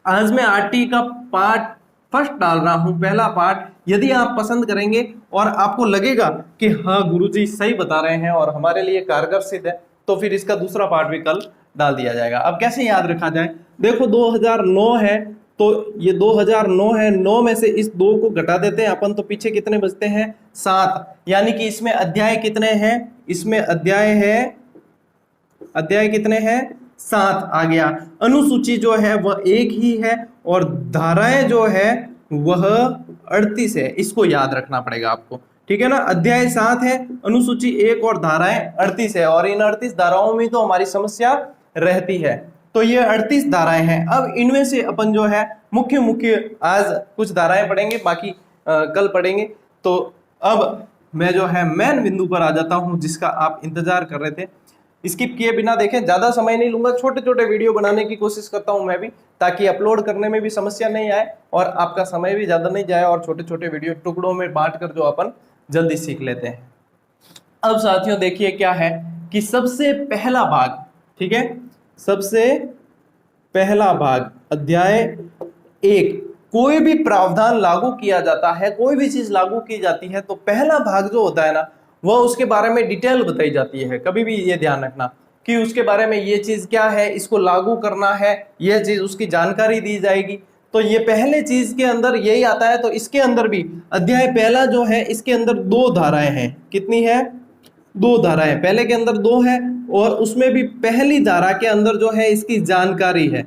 आज मैं आरटी का पार्ट फर्स्ट डाल रहा हूं, पहला पार्ट। यदि आप पसंद करेंगे और आपको लगेगा कि हाँ गुरुजी सही बता रहे हैं और हमारे लिए कारगर सिद्ध है, तो फिर इसका दूसरा पार्ट भी कल डाल दिया जाएगा। अब कैसे याद रखा जाए? देखो 2009 है, तो ये 2009 है, 9 में से इस 2 को घटा देते हैं अपन, तो पीछे कितने बचते हैं? 7। यानी कि इसमें अध्याय कितने हैं? इसमें अध्याय कितने हैं? 7 आ गया। अनुसूची जो है वह एक ही है और धाराएं जो है वह 38 है। इसको याद रखना पड़ेगा आपको, ठीक है ना। अध्याय 7 है, अनुसूची 1 और धाराएं 38 है, और इन 38 धाराओं में तो हमारी समस्या रहती है। तो ये 38 धाराएं हैं। अब इनमें से अपन जो है मुख्य मुख्य आज कुछ धाराएं पढ़ेंगे, बाकी कल पढ़ेंगे। तो अब मैं जो है मेन बिंदु पर आ जाता हूं जिसका आप इंतजार कर रहे थे। स्किप किए बिना देखें, ज्यादा समय नहीं लूंगा, छोटे छोटे वीडियो बनाने की कोशिश करता हूं मैं भी, ताकि अपलोड करने में भी समस्या नहीं आए और आपका समय भी ज्यादा नहीं जाए, और छोटे छोटे वीडियो टुकड़ों में बांट कर जो अपन जल्दी सीख लेते हैं। अब साथियों देखिए क्या है कि सबसे पहला भाग, ठीक है, सबसे पहला भाग अध्याय 1। कोई भी प्रावधान लागू किया जाता है, कोई भी चीज लागू की जाती है, तो पहला भाग जो होता है ना, वह उसके बारे में डिटेल बताई जाती है। कभी भी ये ध्यान रखना कि उसके बारे में ये चीज क्या है, इसको लागू करना है, यह चीज उसकी जानकारी दी जाएगी। तो ये पहले चीज के अंदर यही आता है। तो इसके अंदर भी अध्याय पहला जो है, इसके अंदर 2 धाराएं हैं। कितनी है? 2 धाराएं। पहले के अंदर 2 है, और उसमें भी पहली धारा के अंदर जो है इसकी जानकारी है,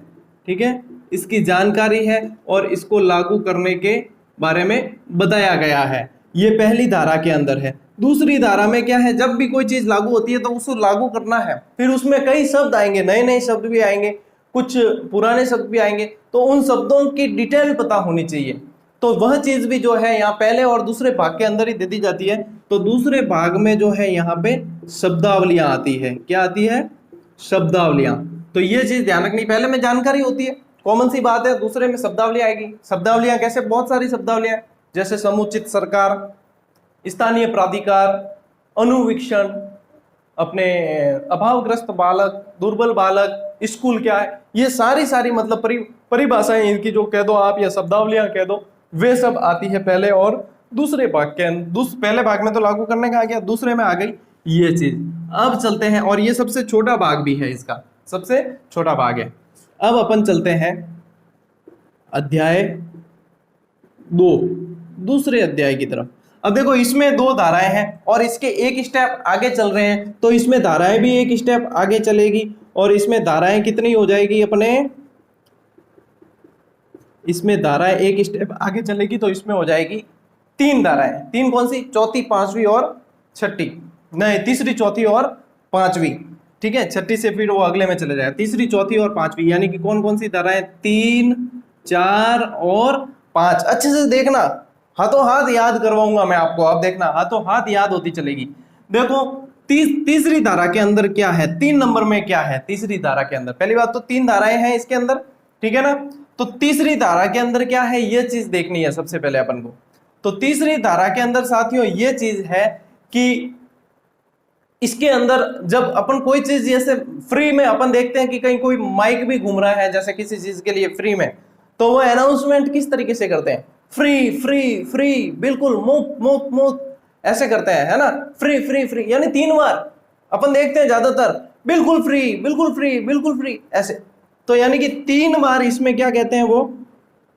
ठीक है, इसकी जानकारी है और इसको लागू करने के बारे में बताया गया है। ये पहली धारा के अंदर है। दूसरी धारा में क्या है? जब भी कोई चीज लागू होती है तो उसको लागू करना है, फिर उसमें कई शब्द आएंगे, नए नए शब्द भी आएंगे, कुछ पुराने शब्द भी आएंगे, तो उन शब्दों की डिटेल पता होनी चाहिए। तो वह चीज भी जो है यहाँ पहले और दूसरे भाग के अंदर ही दे दी जाती है। तो दूसरे भाग में जो है यहाँ पे शब्दावलियां आती है। क्या आती है? शब्दावलियां। तो ये चीज ध्यान रखनी, पहले में जानकारी होती है, कॉमन सी बात है, दूसरे में शब्दावलियां आएगी। शब्दावलियां कैसे? बहुत सारी शब्दावलियां, जैसे समुचित सरकार, स्थानीय प्राधिकार, अनुवीक्षण, अपने अभावग्रस्त बालक, दुर्बल बालक, स्कूल क्या है, ये सारी मतलब परिभाषाएं इनकी जो कह दो आप, या शब्दावलियां कह दो, वे सब आती है पहले और दूसरे भाग के अंदर। पहले भाग में तो लागू करने का आ गया, दूसरे में आ गई ये चीज। अब चलते हैं, और ये सबसे छोटा भाग भी है, इसका सबसे छोटा भाग है। अब अपन चलते हैं अध्याय 2, दूसरे अध्याय की तरफ। अब देखो इसमें 2 धाराएं हैं और इसके एक स्टेप आगे चल रहे हैं, तो इसमें धाराएं भी एक स्टेप आगे चलेगी, और इसमें धाराएं कितनी हो जाएगी अपने? इसमें धाराएं एक स्टेप आगे चलेगी, तो इसमें हो जाएगी 3 धाराएं। 3 कौन सी? चौथी, पांचवी और छठी, नहीं तीसरी, चौथी और पांचवी, ठीक है। छठी से फिर वो अगले में चले जाएगा, तीसरी, चौथी और पांचवी, यानी कि कौन कौन सी धाराएं? 3, 4 और 5। अच्छे से देखना, हाथों हाथ याद करवाऊंगा मैं आपको। अब देखना, हाथों हाथ याद होती चलेगी। देखो तीसरी धारा के अंदर क्या है, 3 नंबर में क्या है तीसरी धारा के अंदर? पहली बात तो 3 धाराएं हैं इसके अंदर, ठीक है ना। तो तीसरी धारा के अंदर क्या है, ये चीज देखनी है सबसे पहले अपन को। तो तीसरी धारा के अंदर साथियों ये चीज है कि इसके अंदर जब अपन कोई चीज, जैसे फ्री में अपन देखते हैं कि कहीं कोई माइक भी घूम रहा है जैसे किसी चीज के लिए फ्री में, तो वो अनाउंसमेंट किस तरीके से करते हैं? फ्री फ्री फ्री, बिल्कुल, मुफ्त मुफ्त मुफ्त, ऐसे करते हैं, है ना। फ्री फ्री फ्री, यानी 3 बार अपन देखते हैं ज्यादातर, बिल्कुल फ्री बिल्कुल फ्री बिल्कुल फ्री, ऐसे। तो यानी कि 3 बार इसमें क्या कहते हैं? वो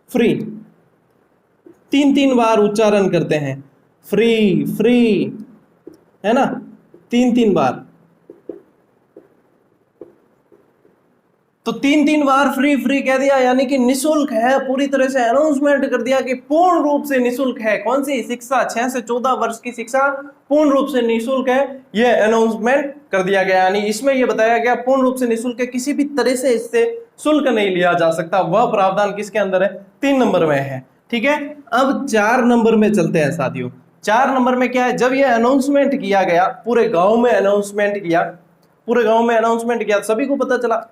फ्री, 3 बार उच्चारण करते हैं, फ्री फ्री, है ना, 3 बार। तो 3 बार फ्री फ्री कह दिया, यानी कि निशुल्क है, पूरी तरह से अनाउंसमेंट कर दिया कि पूर्ण रूप से निशुल्क है। कौन सी शिक्षा? 6 से 14 वर्ष की शिक्षा पूर्ण रूप से निशुल्क है, यह अनाउंसमेंट कर दिया गया। यानी इसमें यह बताया गया पूर्ण रूप से निशुल्क है, किसी भी तरह से इससे शुल्क नहीं लिया जा सकता। वह प्रावधान किसके अंदर है? 3 नंबर में है, ठीक है। अब 4 नंबर में चलते हैं साथियों। 4 नंबर में क्या है? जब यह अनाउंसमेंट किया गया, पूरे गांव में अनाउंसमेंट किया, पूरे गांव में अनाउंसमेंट किया, सभी को पता चला।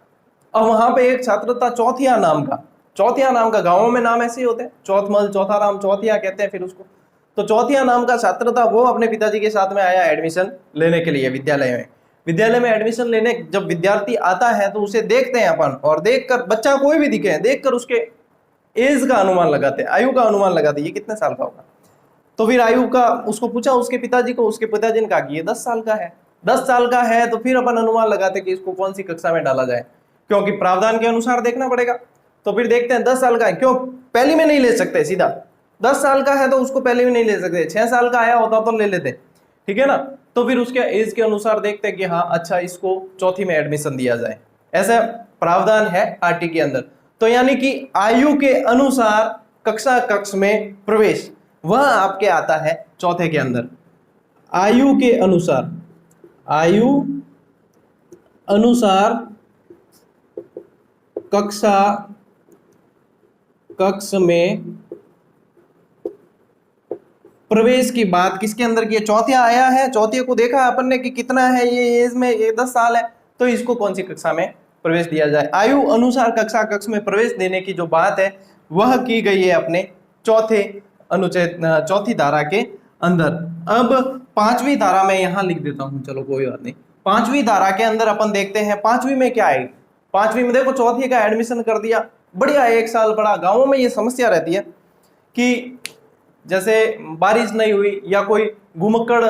अब वहां पे एक छात्र था चौथिया नाम का, चौथिया नाम का, गांवों में नाम ऐसे ही होते हैं, चौथमल, चौथाराम, चौथिया कहते हैं फिर उसको। तो चौथिया नाम का छात्र था, वो अपने पिताजी के साथ में आया एडमिशन लेने के लिए विद्यालय में। विद्यालय में एडमिशन लेने जब विद्यार्थी आता है तो उसे देखते हैं अपन, और देखकर बच्चा कोई भी दिखे, देखकर उसके एज का अनुमान लगाते हैं, आयु का अनुमान लगाते हैं, ये कितने साल का होगा। तो फिर आयु का उसको पूछा उसके पिताजी को, उसके पिताजी ने कहा कि ये 10 साल का है। 10 साल का है तो फिर अपन अनुमान लगाते कि इसको कौन सी कक्षा में डाला जाए, क्योंकि प्रावधान के अनुसार देखना पड़ेगा। तो फिर देखते हैं 10 साल का है, क्यों पहली में नहीं ले सकते सीधा, 10 साल का है तो उसको पहले में नहीं ले सकते, 6 साल का आया होता तो ले लेते, ठीक है ना। तो फिर उसके एज के अनुसार देखते हैं कि हाँ अच्छा इसको चौथी में एडमिशन दिया जाए, ऐसा प्रावधान है आरटी के अंदर। तो यानी कि आयु के अनुसार कक्षा कक्ष में प्रवेश वह आपके आता है चौथे के अंदर। आयु के अनुसार, आयु अनुसार कक्षा कक्ष में प्रवेश की बात किसके अंदर की है, चौथिया आया है, चौथिया को देखा अपन ने कि कितना है ये एज में, ये 10 साल है, तो इसको कौन सी कक्षा में प्रवेश दिया जाए। आयु अनुसार कक्षा कक्ष में प्रवेश देने की जो बात है वह की गई है अपने चौथे अनुच्छेद, चौथी धारा के अंदर। अब 5वीं धारा में यहां लिख देता हूं, चलो कोई बात नहीं। 5वीं धारा के अंदर अपन देखते हैं 5वीं में क्या है। 5वीं में देखो चौथी का एडमिशन कर दिया, बढ़िया, 1 साल पढ़ा। गाँवों में ये समस्या रहती है कि जैसे बारिश नहीं हुई या कोई घुमक्कड़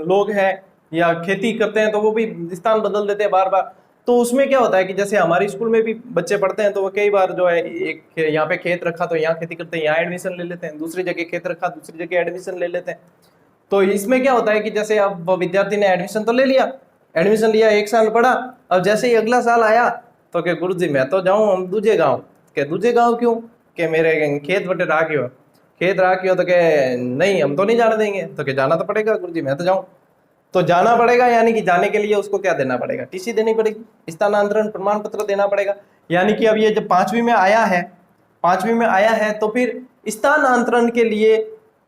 लोग हैं या खेती करते हैं तो वो भी स्थान बदल देते हैं बार बार। तो उसमें क्या होता है कि जैसे हमारे स्कूल में भी बच्चे पढ़ते हैं तो वो कई बार जो है एक यहाँ पे खेत रखा तो यहाँ खेती करते हैं, यहाँ एडमिशन ले लेते हैं, दूसरी जगह खेत रखा दूसरी जगह एडमिशन ले लेते हैं। तो इसमें क्या होता है कि जैसे अब विद्यार्थी ने एडमिशन तो ले लिया, एडमिशन लिया, 1 साल पढ़ा, अब जैसे ही अगला साल आया तो क्या गुरु जी मैं तो जाऊँ हम दूजे गाँव। क्या दूजे गाँव क्यों, कि मेरे खेत बटे राखी हो, खेत राखी हो, तो क्या नहीं हम तो नहीं जाने देंगे। तो क्या जाना तो पड़ेगा गुरु जी मैं तो जाऊँ। तो जाना पड़ेगा, यानी कि जाने के लिए उसको क्या देना पड़ेगा, टीसी देनी पड़ेगी, स्थानांतरण प्रमाण पत्र देना पड़ेगा। यानी कि अब ये जब 5वीं में आया है, 5वीं में आया है तो फिर स्थानांतरण के लिए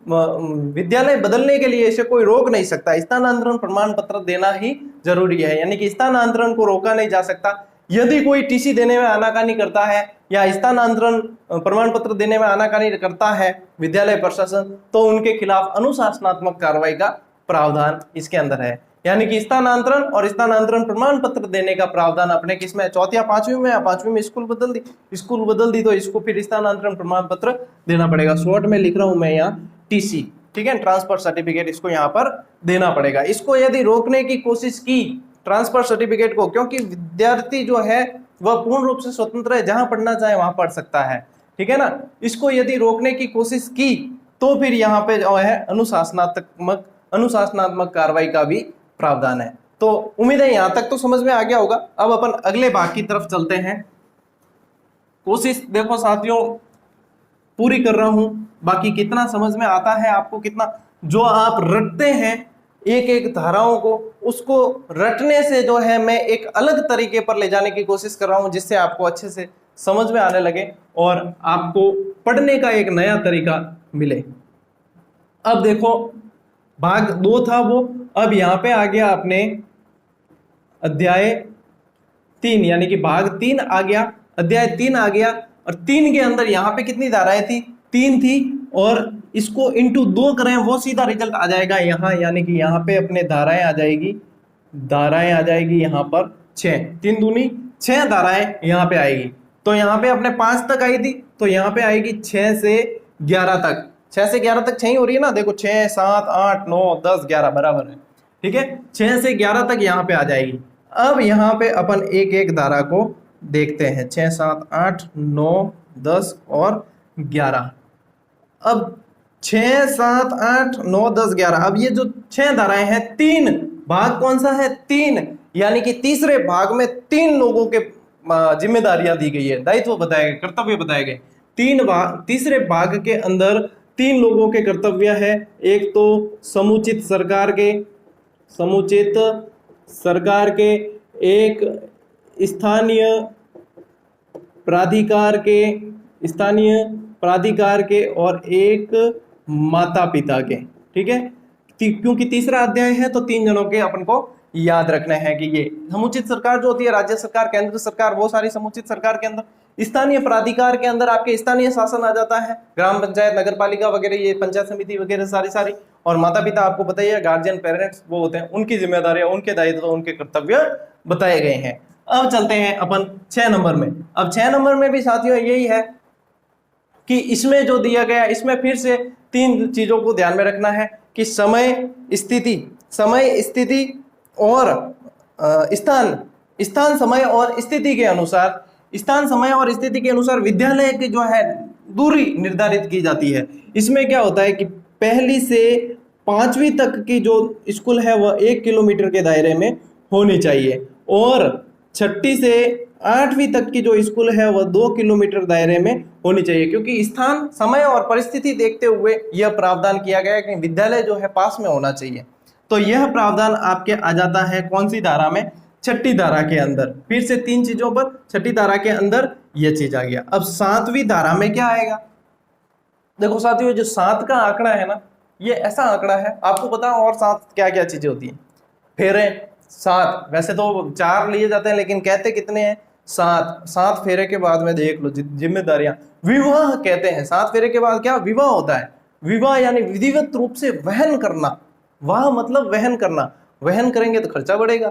विद्यालय बदलने के लिए इसे कोई रोक नहीं सकता, स्थानांतरण प्रमाण पत्र देना ही जरूरी है। यानी कि स्थानांतरण को रोका नहीं जा सकता। यदि कोई टीसी देने में आनाकानी करता है या स्थानांतरण प्रमाण पत्र देने में आनाकानी करता है विद्यालय प्रशासन, तो उनके खिलाफ अनुशासनात्मक कार्रवाई का प्रावधान इसके अंदर है। यानी कि स्थानांतरण और स्थानांतरण प्रमाण पत्र देने का प्रावधान अपने किसमें, चौथी या 5वीं में, या 5वीं में स्कूल बदल दी तो इसको फिर स्थानांतरण प्रमाण पत्र देना पड़ेगा। शॉर्ट में लिख रहा हूं मैं यहाँ टीसी, ठीक है, ट्रांसफर सर्टिफिकेट, इसको यहाँ पर देना पड़ेगा। इसको यदि रोकने की कोशिश की ट्रांसफर सर्टिफिकेट को, क्योंकि विद्यार्थी जो है वह पूर्ण रूप से स्वतंत्र है, जहां पढ़ना चाहे वहां पढ़ सकता है, ठीक है ना। इसको यदि रोकने की कोशिश की तो फिर यहाँ पे जो है अनुशासनात्मक कार्रवाई का भी प्रावधान है। तो उम्मीद है यहां तक तो समझ में आ गया होगा। अब अपन अगले भाग की तरफ चलते हैं। कोशिश देखो साथियों पूरी कर रहा हूं, बाकी कितना समझ में आता है आपको, कितना जो आप रटते हैं एक एक धाराओं को, उसको रटने से जो है मैं एक अलग तरीके पर ले जाने की कोशिश कर रहा हूं, जिससे आपको अच्छे से समझ में आने लगे और आपको पढ़ने का एक नया तरीका मिले। अब देखो भाग 2 था वो, अब यहाँ पे आ गया अपने अध्याय 3, यानी कि भाग 3 आ गया, अध्याय 3 आ गया। और 3 के अंदर यहाँ पे कितनी धाराएं थी, 3 थी, और इसको इंटू 2 करें वो सीधा रिजल्ट आ जाएगा यहाँ, यानी कि यहाँ पे अपने धाराएं आ जाएगी यहाँ पर 6, 3 दूनी 6 धाराएं यहाँ पे आएगी। तो यहाँ पे अपने 5 तक आई थी, तो यहाँ पे आएगी 6 से 11 तक, 6 से 11 तक 6 ही हो रही है ना, देखो 6, 7, 8, 9, 10, 11 बराबर है, ठीक है, 6 से 11 तक यहाँ पे आ जाएगी। अब यहाँ पे अपन एक एक धारा को देखते हैं, 6, 7, 8, 9, 10 और 11। अब 6, 7, 8, 9, 10, 11, अब ये जो 6 धाराएं हैं, 3 भाग कौन सा है, 3, यानी कि तीसरे भाग में 3 लोगों के जिम्मेदारियां दी गई है, दायित्व बताए गए, कर्तव्य बताए गए। तीसरे भाग के अंदर 3 लोगों के कर्तव्य है। एक तो समुचित सरकार के, एक स्थानीय प्राधिकार के और एक माता पिता के, ठीक है। क्योंकि तीसरा अध्याय है तो 3 जनों के अपन को याद रखना है कि ये समुचित सरकार जो होती है, राज्य सरकार, केंद्र सरकार, वो सारी समुचित सरकार के अंदर। स्थानीय प्राधिकार के अंदर आपके स्थानीय शासन आ जाता है, ग्राम पंचायत, नगर पालिका वगैरह, ये पंचायत समिति वगैरह सारी। और माता पिता आपको पता ही है, गार्जियन पेरेंट्स वो होते हैं, उनकी जिम्मेदारियां, उनके दायित्व, उनके कर्तव्य बताए गए हैं। अब चलते हैं अपन 6 नंबर में। अब 6 नंबर में भी साथियों यही है कि इसमें जो दिया गया, इसमें फिर से 3 चीजों को ध्यान में रखना है कि समय स्थिति और स्थान समय और स्थिति के अनुसार, विद्यालय की जो है दूरी निर्धारित की जाती है। इसमें क्या होता है कि पहली से 5वीं तक की जो स्कूल है वह 1 किलोमीटर के दायरे में होनी चाहिए, और 6ठी से 8वीं तक की जो स्कूल है वह 2 किलोमीटर दायरे में होनी चाहिए, क्योंकि स्थान, समय और परिस्थिति देखते हुए यह प्रावधान किया गया है कि विद्यालय जो है पास में होना चाहिए। तो यह प्रावधान आपके आ जाता है कौन सी धारा में? 6ठी धारा के अंदर। फिर से 3 चीजों पर 6ठी धारा के अंदर यह चीज आ गया। अब 7वीं धारा में क्या आएगा? देखो साथियों, जो 7 का आंकड़ा है ना, ये ऐसा आंकड़ा है, आपको पता है और 7 क्या क्या चीजें होती हैं? फेरे 7, वैसे तो 4 लिए जाते हैं लेकिन कहते कितने हैं? 7 फेरे के बाद में देख लो जिम्मेदारियां, विवाह कहते हैं। 7 फेरे के बाद क्या विवाह होता है? विवाह यानी विधिवत रूप से वहन करना। वाह मतलब वहन करना, वहन करेंगे तो खर्चा बढ़ेगा,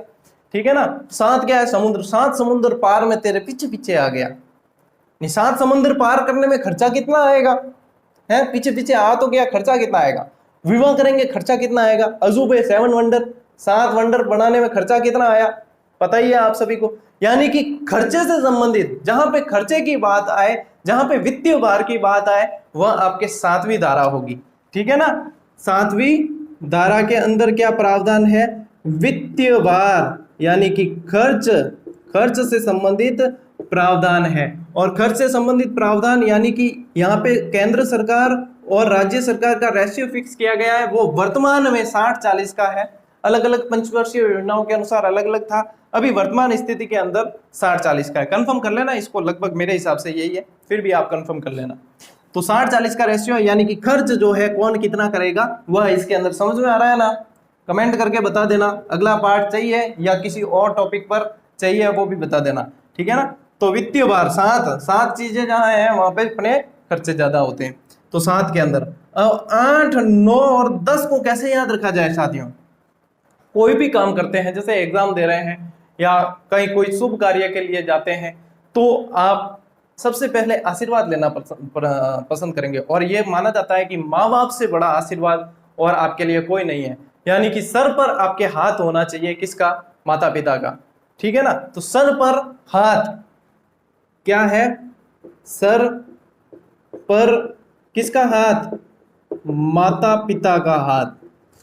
ठीक है ना। 7 क्या है? समुद्र। 7 समुद्र पार में तेरे पीछे पीछे आ गया। 7 समुद्र पार करने में खर्चा कितना आएगा? है पीछे पीछे आ तो गया, खर्चा कितना आएगा? विवाह करेंगे, खर्चा कितना आएगा? अजूबे 7 वंडर, 7 वंडर बनाने में खर्चा कितना आया? पता ही है आप सभी को। यानी कि खर्चे से संबंधित, जहां पे खर्चे की बात आए, जहां पे वित्तीय भार की बात आए, वह आपके 7वीं धारा होगी, ठीक है ना। 7वीं धारा के अंदर क्या प्रावधान है? वित्तीय भार यानी कि खर्च से संबंधित प्रावधान है। और खर्च से संबंधित प्रावधान यानी कि यहाँ पे केंद्र सरकार और राज्य सरकार का रेशियो फिक्स किया गया है, वो वर्तमान में 60-40 का है। अलग अलग पंचवर्षीय योजनाओं के अनुसार अलग अलग था, अभी वर्तमान स्थिति के अंदर 60-40 का है। कंफर्म कर लेना इसको, लगभग मेरे हिसाब से यही है, फिर भी आप कंफर्म कर लेना। तो 60-40 का रेशियो यानी कि खर्च जो है कौन कितना करेगा वह इसके अंदर। समझ में आ रहा है ना? कमेंट करके बता देना अगला पार्ट चाहिए या किसी और टॉपिक पर चाहिए, वो भी बता देना, ठीक है ना। तो वित्तीय भार 7 चीजें जहां है वहां पे अपने खर्चे ज्यादा होते हैं। तो 7 के अंदर अब 8, 9 और 10 को कैसे याद रखा जाए साथियों? कोई भी काम करते हैं, जैसे एग्जाम दे रहे हैं या कहीं कोई शुभ कार्य के लिए जाते हैं, तो आप सबसे पहले आशीर्वाद लेना पसंद करेंगे। और ये माना जाता है कि माँ बाप से बड़ा आशीर्वाद और आपके लिए कोई नहीं है। यानी कि सर पर आपके हाथ होना चाहिए, किसका? माता पिता का, ठीक है ना। तो सर पर हाथ क्या है? सर पर किसका हाथ? माता पिता का हाथ,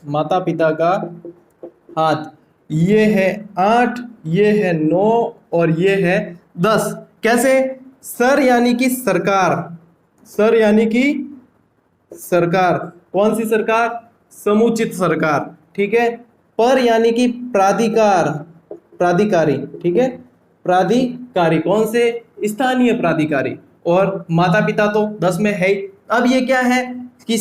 माता पिता का हाथ। ये है 8, ये है 9 और ये है 10। कैसे? सर यानी कि सरकार, सर यानी कि सरकार, कौन सी सरकार? समुचित सरकार, ठीक है। पर यानी कि प्राधिकार, प्राधिकारी, ठीक है, प्राधिकारी, कौन से? स्थानीय प्राधिकारी। और माता पिता तो 10 में है ही। अब ये क्या है कि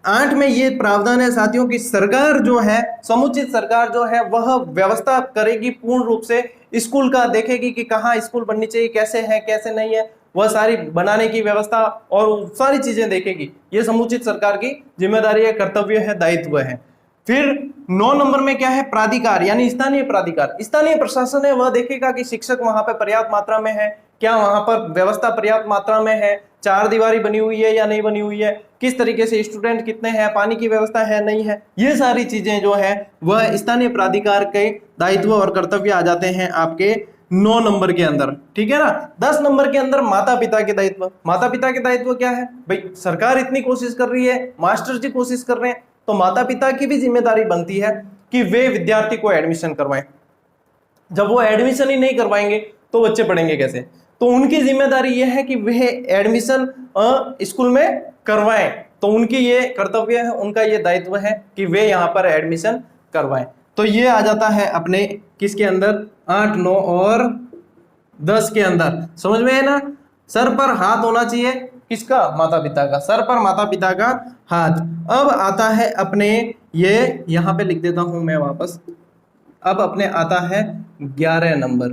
8 में ये प्रावधान है साथियों की सरकार जो है, समुचित सरकार जो है वह व्यवस्था करेगी पूर्ण रूप से, स्कूल का देखेगी कि कहाँ स्कूल बननी चाहिए, कैसे है कैसे नहीं है, वह सारी बनाने की व्यवस्था और सारी चीजें देखेगी। ये समुचित सरकार की जिम्मेदारी है, कर्तव्य है, दायित्व है। फिर 9 नंबर में क्या है? प्राधिकार यानी स्थानीय प्राधिकार। स्थानीय प्रशासन है, वह देखेगा कि शिक्षक वहां पर पर्याप्त मात्रा में है, क्या वहां पर व्यवस्था पर्याप्त मात्रा में है, 4 दीवारी बनी हुई है या नहीं बनी हुई है, किस तरीके से स्टूडेंट कितने हैं, पानी की व्यवस्था है नहीं है। ये सारी चीजें जो है वह स्थानीय प्राधिकार के दायित्व और कर्तव्य आ जाते हैं आपके 9 नंबर के अंदर, ठीक है ना। 10 नंबर के अंदर माता पिता के दायित्व। माता पिता के दायित्व क्या है भाई? सरकार इतनी कोशिश कर रही है, मास्टर जी कोशिश कर रहे हैं, तो माता पिता की भी जिम्मेदारी बनती है कि वे विद्यार्थी को एडमिशन करवाएं। जब वो एडमिशन ही नहीं करवाएंगे तो बच्चे पढ़ेंगे कैसे? तो उनकी जिम्मेदारी यह है कि वे एडमिशन स्कूल में करवाएं। तो उनकी ये कर्तव्य है, उनका ये दायित्व है कि वे यहाँ पर एडमिशन करवाएं। तो ये आ जाता है अपने किसके अंदर? 8, 9 और 10 के अंदर। समझ में है ना? सर पर हाथ होना चाहिए, किसका? माता पिता का, सर पर माता पिता का हाथ। अब आता है अपने, ये यहां पे लिख देता हूं मैं वापस। अब अपने आता है 11 नंबर।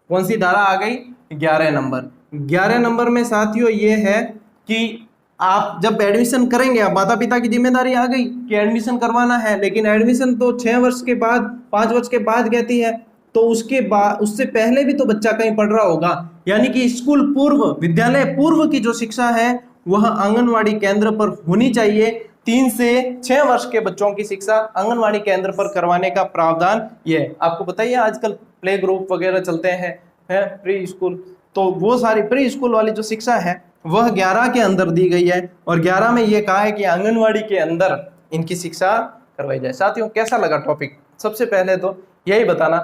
कौन सी धारा आ गई? 11 नंबर। 11 नंबर में साथियों ये है कि आप जब एडमिशन करेंगे, अब माता पिता की जिम्मेदारी आ गई कि एडमिशन करवाना है, लेकिन एडमिशन तो 6 वर्ष के बाद, 5 वर्ष के बाद कहती है, तो उसके बाद उससे पहले भी तो बच्चा कहीं पढ़ रहा होगा। यानी कि स्कूल पूर्व, विद्यालय पूर्व की जो शिक्षा है वह आंगनवाड़ी केंद्र पर होनी चाहिए। 3 से 6 वर्ष के बच्चों की शिक्षा आंगनवाड़ी केंद्र पर करवाने का प्रावधान ये है। आपको बताइए आजकल प्ले ग्रुप वगैरह चलते हैं, प्री स्कूल, तो वो सारी प्री स्कूल वाली जो शिक्षा है वह 11 के अंदर दी गई है, और 11 में ये कहा है कि आंगनवाड़ी के अंदर इनकी शिक्षा करवाई जाए। साथियों, कैसा लगा टॉपिक? सबसे पहले तो यही बताना,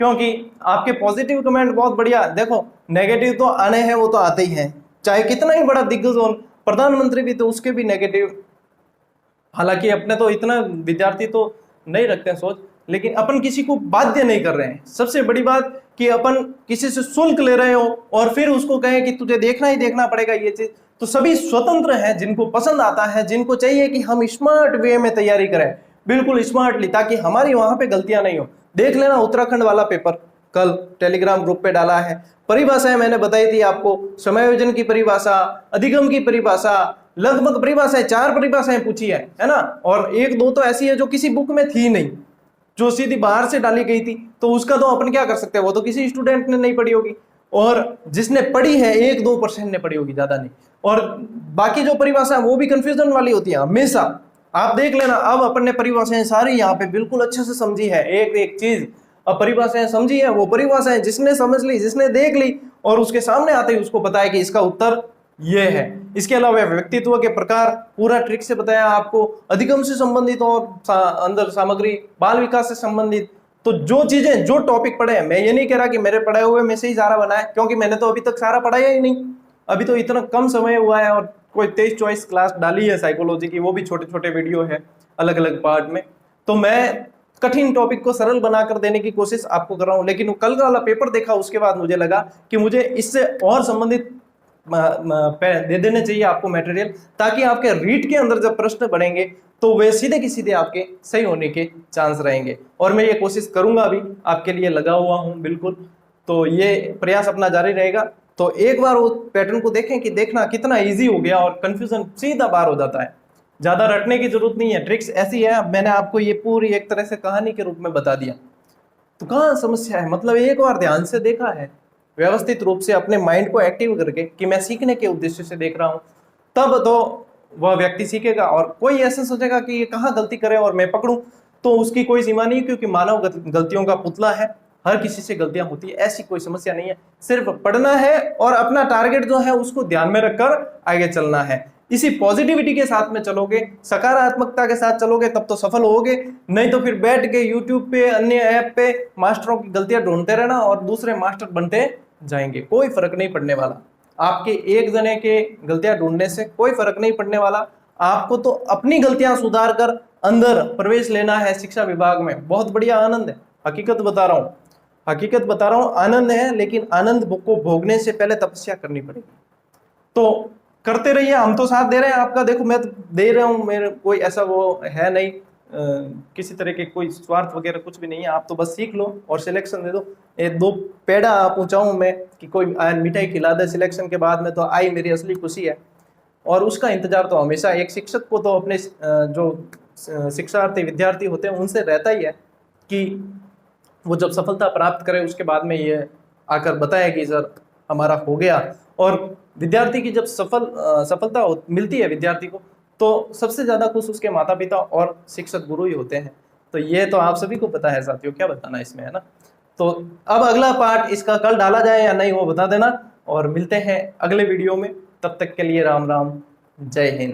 क्योंकि आपके पॉजिटिव कमेंट बहुत बढ़िया, देखो नेगेटिव तो आने हैं, वो तो आते ही हैं, चाहे कितना ही बड़ा दिग्गज हो, प्रधानमंत्री भी तो उसके भी नेगेटिव। हालांकि अपने तो इतना विद्यार्थी तो नहीं रखते हैं सोच, लेकिन अपन किसी को बाध्य नहीं कर रहे हैं। सबसे बड़ी बात कि अपन किसी से शुल्क ले रहे हो और फिर उसको कहें कि तुझे देखना ही देखना पड़ेगा ये चीज, तो सभी स्वतंत्र हैं, जिनको पसंद आता है, जिनको चाहिए कि हम स्मार्ट वे में तैयारी करें, बिल्कुल स्मार्टली, ताकि हमारी वहां पे गलतियां नहीं हो। देख लेना उत्तराखंड वाला पेपर, कल टेलीग्राम ग्रुप पे डाला है, परिभाषाएं मैंने बताई थी आपको, समायोजन की परिभाषा, अधिगम की परिभाषा, लगभग परिभाषाएं 4 परिभाषाएं पूछी है ना, और 1-2 तो ऐसी है जो किसी बुक में थी नहीं, जो सीधी बाहर से डाली गई थी, तो उसका तो अपन क्या कर सकते हैं, वो तो किसी स्टूडेंट ने नहीं पढ़ी होगी, और जिसने पढ़ी है 1-2% ने पढ़ी होगी, ज्यादा नहीं। और बाकी जो परिभाषा है वो भी कंफ्यूजन वाली होती है हमेशा, आप देख लेना। अब अपन ने परिभाषाएं सारी यहाँ पे बिल्कुल अच्छे से समझी है, एक एक चीज अब परिभाषाएं समझी है, वो परिभाषाएं जिसने समझ ली, जिसने देख ली, और उसके सामने आते ही उसको पता है कि इसका उत्तर ये है। इसके अलावा व्यक्तित्व के प्रकार पूरा ट्रिक से बताया आपको, अधिगम से संबंधित और अंदर सामग्री, बाल विकास से संबंधित, तो जो चीजें, जो टॉपिक पढ़े हैं, मैं ये नहीं कह रहा कि मेरे पढ़े हुए में से ही सारा बना है, क्योंकि मैंने तो अभी तक सारा पढ़ाया ही नहीं, अभी तो इतना कम समय हुआ है, और कोई 23-24 क्लास डाली है साइकोलॉजी की, वो भी छोटे छोटे वीडियो है अलग अलग पार्ट में। तो मैं कठिन टॉपिक को सरल बनाकर देने की कोशिश आपको कर रहा हूं, लेकिन वो कल वाला पेपर देखा उसके बाद मुझे लगा कि मुझे इससे और संबंधित दे देने चाहिए आपको मटेरियल, ताकि आपके रीट के अंदर जब प्रश्न बढ़ेंगे तो वे सीधे के सीधे आपके सही होने के चांस रहेंगे। और मैं ये कोशिश करूंगा, अभी आपके लिए लगा हुआ हूं बिल्कुल, तो ये प्रयास अपना जारी रहेगा। तो एक बार वो पैटर्न को देखें कि देखना कितना इजी हो गया, और कंफ्यूजन सीधा बाहर हो जाता है, ज्यादा रटने की जरूरत नहीं है। ट्रिक्स ऐसी है, मैंने आपको ये पूरी एक तरह से कहानी के रूप में बता दिया, तो कहाँ समस्या है, मतलब एक बार ध्यान से देखा है, व्यवस्थित रूप से अपने माइंड को एक्टिव करके कि मैं सीखने के उद्देश्य से देख रहा हूं, तब तो वह व्यक्ति सीखेगा। और कोई ऐसा सोचेगा कि ये कहाँ गलती करे और मैं पकड़ूं, तो उसकी कोई सीमा नहीं, क्योंकि मानव गलतियों का पुतला है, हर किसी से गलतियां होती है, ऐसी कोई समस्या नहीं है। सिर्फ पढ़ना है और अपना टारगेट जो है उसको ध्यान में रखकर आगे चलना है। इसी पॉजिटिविटी के साथ में चलोगे, सकारात्मकता के साथ चलोगे, तब तो सफल होगे। नहीं तो फिर बैठ के यूट्यूब पे, अन्य ऐप पे मास्टरों की गलतियां ढूंढते रहना और दूसरे मास्टर बनते जाएंगे, कोई फर्क नहीं पड़ने वाला। आपके एक जने के गलतियां ढूंढने से कोई फर्क नहीं पड़ने वाला। आपको तो अपनी गलतियां सुधार कर अंदर प्रवेश लेना है शिक्षा विभाग में। बहुत बढ़िया आनंद है, हकीकत बता रहा हूँ, हकीकत बता रहा हूँ, आनंद है, लेकिन आनंद को भोगने से पहले तपस्या करनी पड़ेगी। तो करते रहिए, हम तो साथ दे रहे हैं आपका, देखो मैं तो दे रहा हूँ, मेरे कोई ऐसा वो है नहीं, किसी तरह के कोई स्वार्थ वगैरह कुछ भी नहीं है। आप तो बस सीख लो और सिलेक्शन दे दो। 2 पेड़ा पहुंचाऊं मैं कि कोई मिठाई खिला दे सिलेक्शन के बाद में, तो आई मेरी असली खुशी है। और उसका इंतजार तो हमेशा एक शिक्षक को तो अपने जो शिक्षार्थी विद्यार्थी होते हैं उनसे रहता ही है, कि वो जब सफलता प्राप्त करे उसके बाद में ये आकर बताया कि सर हमारा हो गया। और विद्यार्थी की जब सफलता मिलती है विद्यार्थी को, तो सबसे ज्यादा खुश उसके माता पिता और शिक्षक गुरु ही होते हैं। तो ये तो आप सभी को पता है साथियों, क्या बताना इसमें, है ना। तो अब अगला पार्ट इसका कल डाला जाए या नहीं वो बता देना, और मिलते हैं अगले वीडियो में। तब तक के लिए राम राम, जय हिंद।